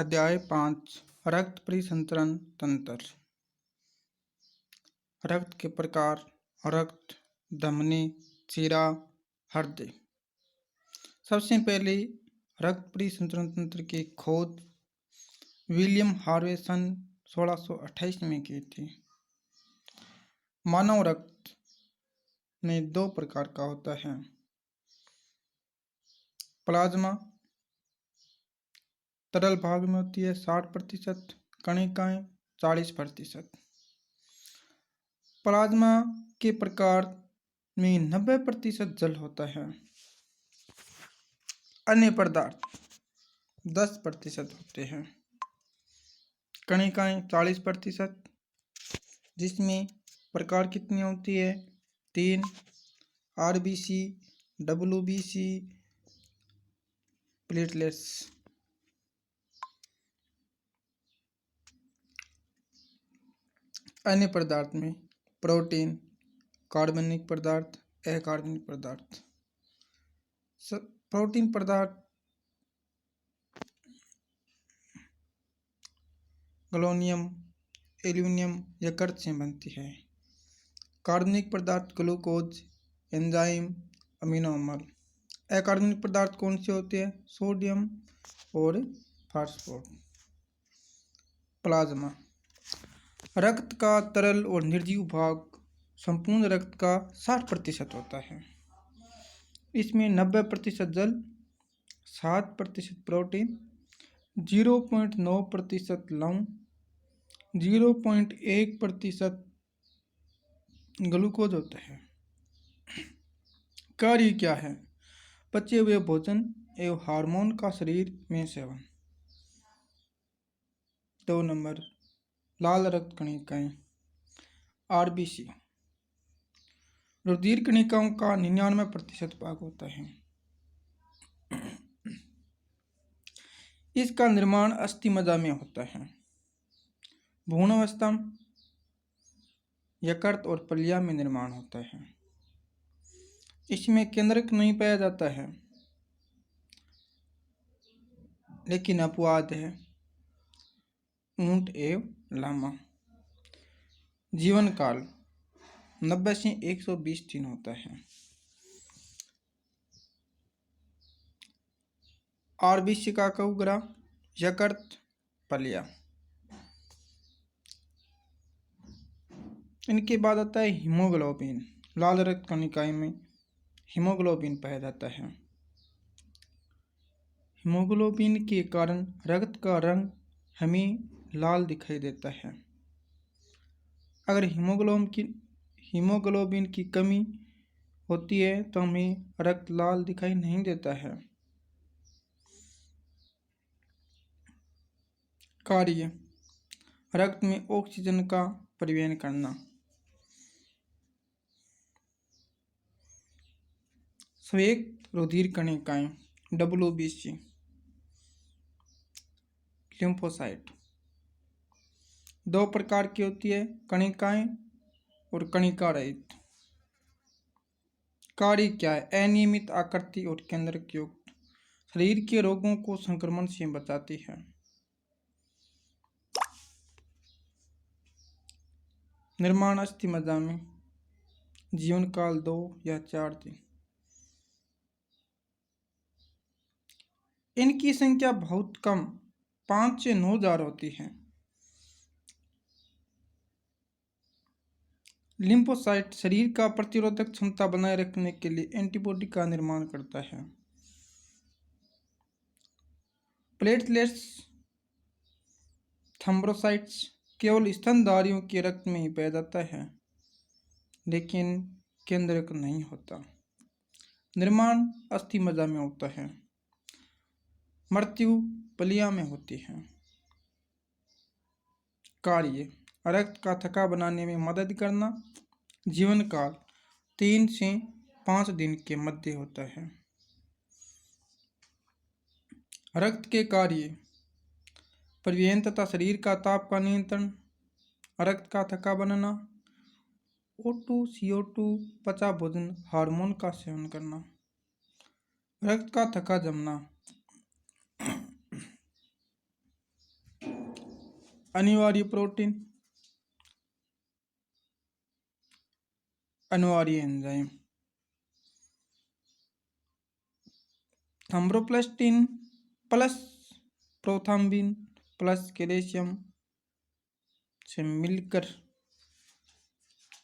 अध्याय 5 रक्त परिसंचरण तंत्र। रक्त के प्रकार, रक्त, धमनी, शिरा, हृदय। सबसे पहले रक्त परिसंचरण तंत्र की खोज विलियम हार्वे सन 1628 में की थी। मानव रक्त में दो प्रकार का होता है, प्लाज्मा तरल भाग में होती है 60%, कणिकाएं 40%। प्लाज्मा के प्रकार में 90% जल होता है, अन्य पदार्थ 10% होते हैं। कणिकाएं 40%, जिसमें प्रकार कितनी होती है? 3, आरबीसी, डब्ल्यूबीसी, प्लेटलेट्स। अन्य पदार्थ में प्रोटीन, कार्बनिक पदार्थ, अकार्बनिक पदार्थ। प्रोटीन पदार्थ गलोनियम, एल्यूमिनियम, यकृत से बनती है। कार्बनिक पदार्थ ग्लूकोज, एंजाइम, अमीनो अम्ल। अकार्बनिक पदार्थ कौन से होते हैं? सोडियम और फास्फोरस। प्लाज्मा रक्त का तरल और निर्जीव भाग संपूर्ण रक्त का 60% होता है। इसमें 90% जल, 7% प्रोटीन, 0.9% लवण, 0.1% ग्लूकोज होता है। कार्य क्या है? पचे हुए भोजन एवं हार्मोन का शरीर में सेवन। 2 नंबर लाल रक्त कणिकाएं, आरबीसी। रुधिर कणिकाओं का 99% भाग होता है। इसका निर्माण अस्थि मज्जा में होता है। भ्रूण अवस्था यकृत और पलिया में निर्माण होता है। इसमें केंद्रक नहीं पाया जाता है, लेकिन अपवाद है ऊंट एवं लामा। जीवन काल 90 से 120 दिन होता है। आरबीसी का कवग्रा, यकृत, पलिया। इनके बाद आता है हीमोग्लोबिन। लाल रक्त कणिकाएं में हीमोग्लोबिन पाया जाता है। हीमोग्लोबिन के कारण रक्त का रंग हमें लाल दिखाई देता है। अगर हीमोग्लोबिन की कमी होती है तो हमें रक्त लाल दिखाई नहीं देता है। कार्य रक्त में ऑक्सीजन का परिवहन करना। श्वेत रुधिर कणिकाएं, डब्ल्यूबीसी। लिम्फोसाइट 2 प्रकार की होती है, कणिकाएं और कणिका रहित। कार्य क्या है? अनियमित आकृति और केंद्रक युक्त, शरीर के रोगों को संक्रमण से बचाती है। निर्माण अस्थि मज्जा में, जीवन काल 2 या 4 दिन। इनकी संख्या बहुत कम 5 से 9 हजार होती है। लिम्फोसाइट शरीर का प्रतिरोधक क्षमता बनाए रखने के लिए एंटीबॉडी का निर्माण करता है। प्लेटलेट्स, थ्रोम्बोसाइट्स केवल स्तनधारियों के रक्त में ही पाया जाता है, लेकिन केंद्रक नहीं होता। निर्माण अस्थि मज्जा में होता है। मृत्यु पलिया में होती है। कार्य रक्त का थक्का बनाने में मदद करना। जीवन काल 3 से 5 दिन के मध्य होता है। रक्त के कार्य परिवहन तथा शरीर का ताप का नियंत्रण, रक्त का थक्का बनाना, O2, CO2, पचा भोजन, हार्मोन का सेवन करना। रक्त का थक्का जमना अनिवार्य प्रोटीन, अनिवार्य enzyme. Thromboplastin plus prothrombin plus calcium से मिलकर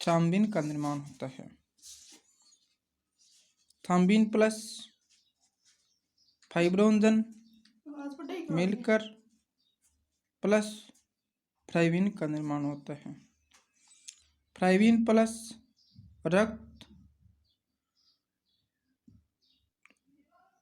थ्रोम्बिन का निर्माण होता है। थ्रोम्बिन प्लस फाइब्रोनजन मिलकर प्लस फाइब्रिन का निर्माण होता है। फाइब्रिन प्लस रक्त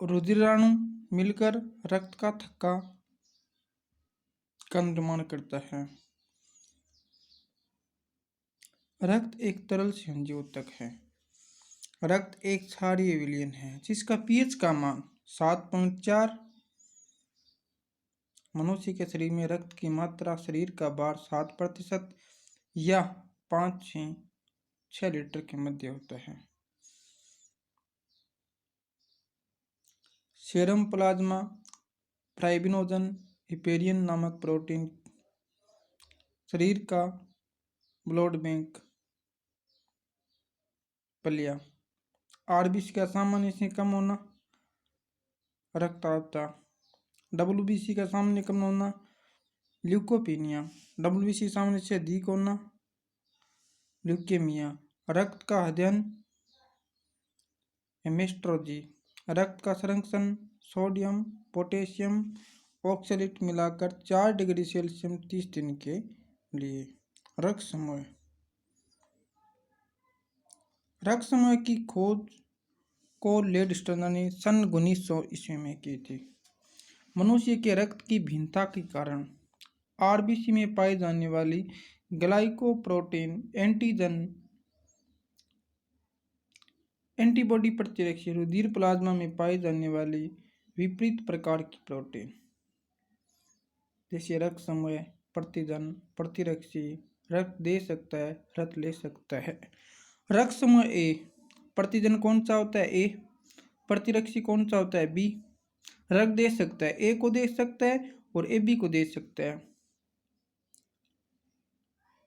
रुधिराणु मिलकर रक्त का थक्का का निर्माण करता है। रक्त एक तरल संयोजक है। रक्त एक क्षारीय विलयन है जिसका पीएच का मान 7.4। मनुष्य के शरीर में रक्त की मात्रा शरीर का भार 7% या 5 से 6 लीटर के मध्य होता है। सीरम प्लाज्मा फाइब्रिनोजन हिपेरियन नामक प्रोटीन शरीर का ब्लड बैंक पलिया। आरबीसी का सामान्य से कम होना रक्तअल्पता। डब्ल्यूबीसी का सामान्य कम होना ल्यूकोपीनिया। डब्ल्यूबीसी सामान्य से अधिक होना ल्यूकेमिया। रक्त का अध्ययन हेमेटोलॉजी। रक्त का संरक्षण सोडियम पोटेशियम ऑक्सलेट मिलाकर 4 डिग्री सेल्सियस 30 दिन के लिए। रक्त समूह। रक्त समूह की खोज को लेडस्टर्नर ने सन 1900 ईस्वी में की थी। मनुष्य के रक्त की भिन्नता के कारण आरबीसी में पाई जाने वाली ग्लाइकोप्रोटीन एंटीजन एंटीबॉडी प्रतिरक्षी रुधिर प्लाज्मा में पाई जाने वाली विपरीत प्रकार की प्रोटीन जैसे रक्त समूह प्रतिजन प्रतिरक्षी रक्त दे सकता है रक्त ले सकता है। रक्त समूह ए प्रतिजन कौन सा होता है ए, प्रतिरक्षी कौन सा होता है बी। रक्त दे सकता है ए को दे सकता है और ए बी को दे सकता है।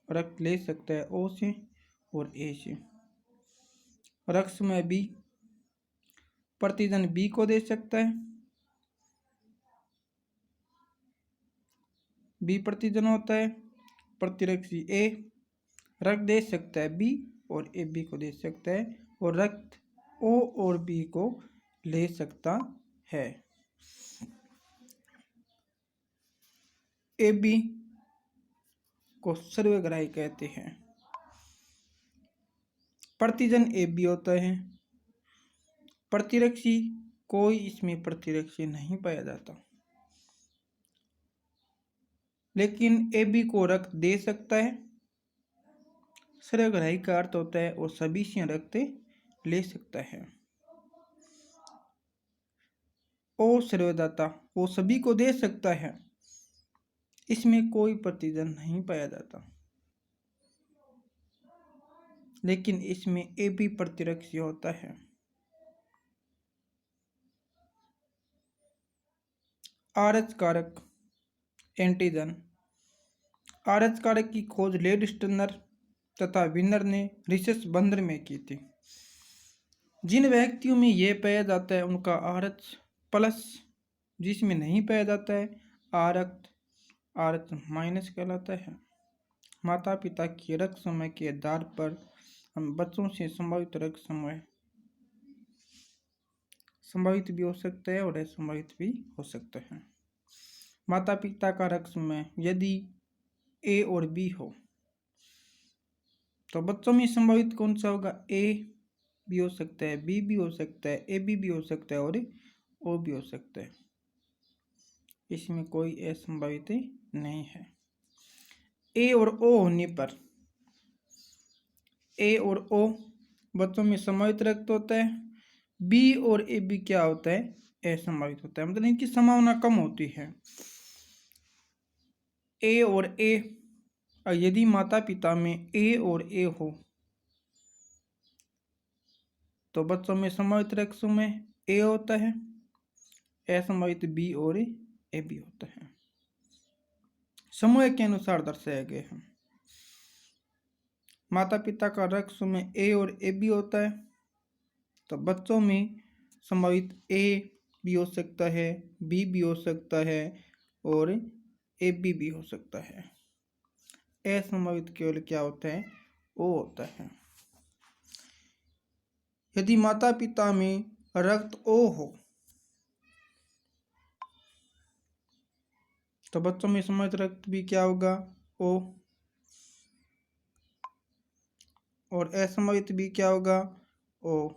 रक्त ले सकता है ओ से और ए से। रक्त समूह बी प्रतिजन बी को दे सकता है, बी प्रतिजन होता है। प्रतिरक्षी ए रक्त दे सकता है बी और ए बी को दे सकता है और रक्त ओ और बी को ले सकता है। ए बी को सर्वग्राही कहते हैं। प्रतिजन ए बी होता है। प्रतिरक्षी कोई इसमें प्रतिरक्षी नहीं पाया जाता, लेकिन ए बी को रक्त दे सकता है। सर्वग्राही का अर्थ होता है और सभी से रक्त ले सकता है। ओ सर्वदाता वो सभी को दे सकता है, इसमें कोई प्रतिजन नहीं पाया जाता, लेकिन इसमें ए बी प्रतिरक्षी होता है। आरएच कारक एंटीजन। आरएच कारक की खोज लेडस्टर्नर तथा विनर ने रिसर्च बंदर में की थी। जिन व्यक्तियों में यह पाया जाता है उनका आरएच प्लस, जिसमें नहीं पाया जाता है आरएच माइनस कहलाता है। माता पिता की रक्त समूह के आधार पर हम बच्चों से संभावित रक्त समूह संभावित भी हो सकता है और असंभावित भी हो सकता है। माता पिता का रक्त समूह यदि ए और बी हो तो बच्चों में संभावित कौन सा होगा ए भी हो सकता है बी भी हो सकता है ए बी भी हो सकता है और ओ भी हो सकता है। इसमें कोई असंभावित नहीं है। ए और ओ होने पर ए और ओ बच्चों में संभावित रक्त होता है। बी और ए बी क्या होता है असंभावित होता है, मतलब इनकी संभावना कम होती है। ए और ए यदि माता पिता में ए और ए हो तो बच्चों में संभावित रक्त समूह ए होता है, असंभावित बी और ए बी होता है। समूह के अनुसार दर्शाए गए हैं। माता पिता का रक्त समूह ए और ए बी होता है, तो बच्चों में संभावित ए भी हो सकता है, बी भी हो सकता है और ए बी भी हो सकता है। असंभावित केवल क्या होता है, ओ होता है। यदि माता पिता में रक्त ओ हो तो बच्चों में संभावित रक्त भी क्या होगा, ओ, और असंभावित भी क्या होगा, ओ।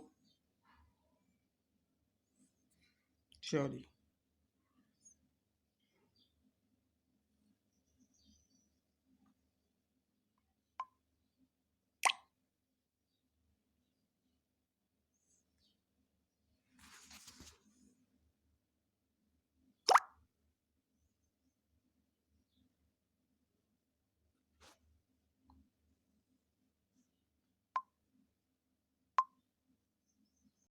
सॉरी।